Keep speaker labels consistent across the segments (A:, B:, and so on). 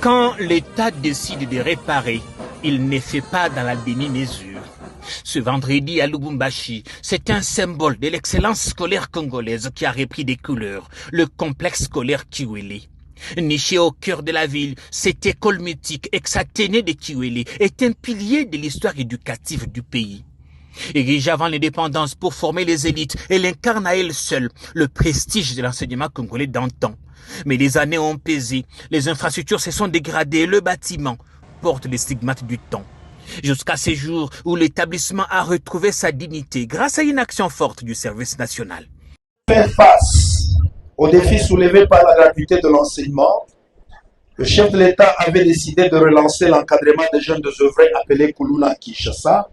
A: Quand l'État décide de réparer, il ne fait pas dans la demi-mesure. Ce vendredi à Lubumbashi, c'est un symbole de l'excellence scolaire congolaise qui a repris des couleurs, le complexe scolaire Kiwele. Niché au cœur de la ville, cette école mythique ex-Athénée de Kiwele est un pilier de l'histoire éducative du pays. Érigée avant l'indépendance pour former les élites, elle incarne à elle seule le prestige de l'enseignement congolais d'antan. Mais les années ont pesé, les infrastructures se sont dégradées et le bâtiment porte les stigmates du temps. Jusqu'à ces jours où l'établissement a retrouvé sa dignité grâce à une action forte du service national.
B: Faire face aux défis soulevés par la gratuité de l'enseignement, le chef de l'État avait décidé de relancer l'encadrement des jeunes désœuvrés appelés Kuluna Kinshasa,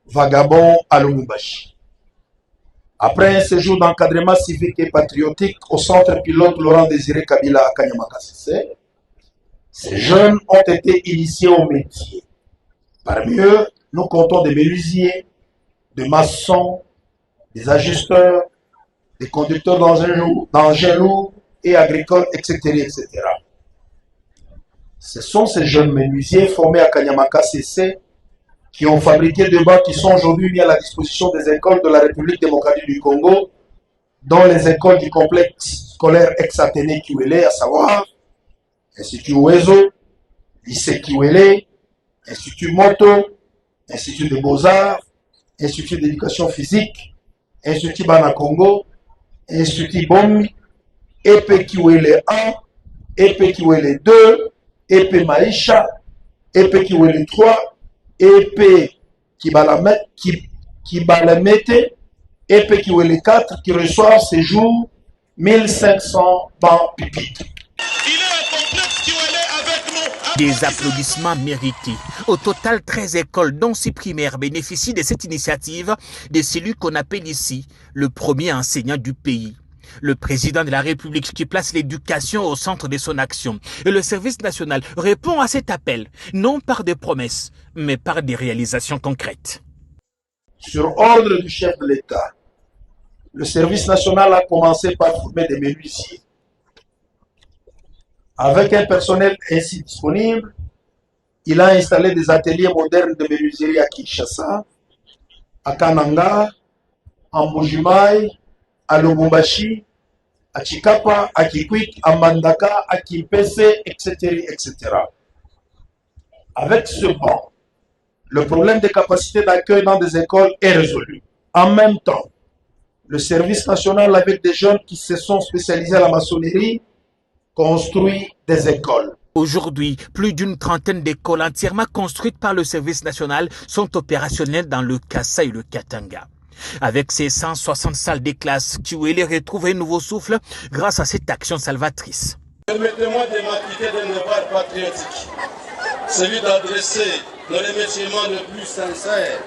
B: vagabonds à Lubumbashi. Après un séjour d'encadrement civique et patriotique au centre pilote Laurent Désiré Kabila à Kanyama-Kasese, ces jeunes ont été initiés au métier. Parmi eux, nous comptons des menuisiers, des maçons, des ajusteurs, des conducteurs d'engins lourds et agricoles, etc., etc. Ce sont ces jeunes menuisiers formés à Kanyama-Kasese qui ont fabriqué des bancs qui sont aujourd'hui mis à la disposition des écoles de la République démocratique du Congo, dont les écoles du complexe scolaire ex-Athénée Kiwele, à savoir Institut Ouezo, Lycée Kiwele, Institut Moto, Institut des Beaux-Arts, Institut d'éducation physique, Institut Bana-Congo, Institut Bomi, EP Kiwele 1, EP Kiwele 2, EP Maïcha, EP Kiwele 3, EP Kibalamete, EP Kiwele 4 qui reçoit ces jours 1500 bancs pupitres.
A: Des applaudissements mérités. Au total, 13 écoles, dont 6 primaires, bénéficient de cette initiative de celui qu'on appelle ici le premier enseignant du pays. Le président de la République qui place l'éducation au centre de son action. Et le service national répond à cet appel, non par des promesses, mais par des réalisations concrètes.
B: Sur ordre du chef de l'État, le service national a commencé par former des menuisiers. Avec un personnel ainsi disponible, il a installé des ateliers modernes de menuiserie à Kinshasa, à Kananga, à Mbujimayi, à Lubumbashi, à Chikapa, à Kikwit, à Mbandaka, à Kimpese, etc., etc. Avec ce banc, le problème des capacités d'accueil dans des écoles est résolu. En même temps, le service national, avec des jeunes qui se sont spécialisés à la maçonnerie, construit des écoles.
A: Aujourd'hui, plus d'une trentaine d'écoles entièrement construites par le service national sont opérationnelles dans le Kassa et le Katanga. Avec ses 160 salles de classe, Kiwele retrouve un nouveau souffle grâce à cette action salvatrice.
C: Permettez-moi de m'appliquer d'un devoir patriotique, celui d'adresser nos remerciements les plus sincères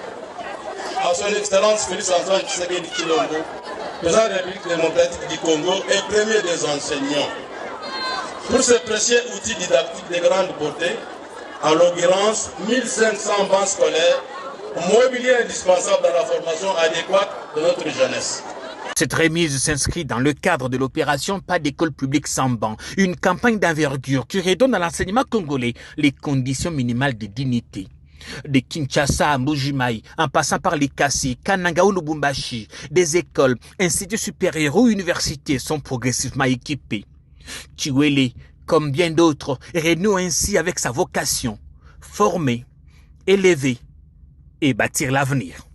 C: à son Excellence Félix Antoine Tshisekedi Tshilombo, président de la République démocratique du Congo et premier des enseignants, pour ce précieux outil didactique de grande beauté, en l'occurrence 1500 bancs scolaires, mobilier indispensable dans la formation adéquate de notre jeunesse.
A: Cette remise s'inscrit dans le cadre de l'opération Pas d'école publique sans banc, une campagne d'envergure qui redonne à l'enseignement congolais les conditions minimales de dignité. De Kinshasa à Mbujimayi, en passant par les Kassi, Kananga ou Lubumbashi, des écoles, instituts supérieurs ou universités sont progressivement équipées. Kiwele, comme bien d'autres, renoue ainsi avec sa vocation, former, élever et bâtir l'avenir.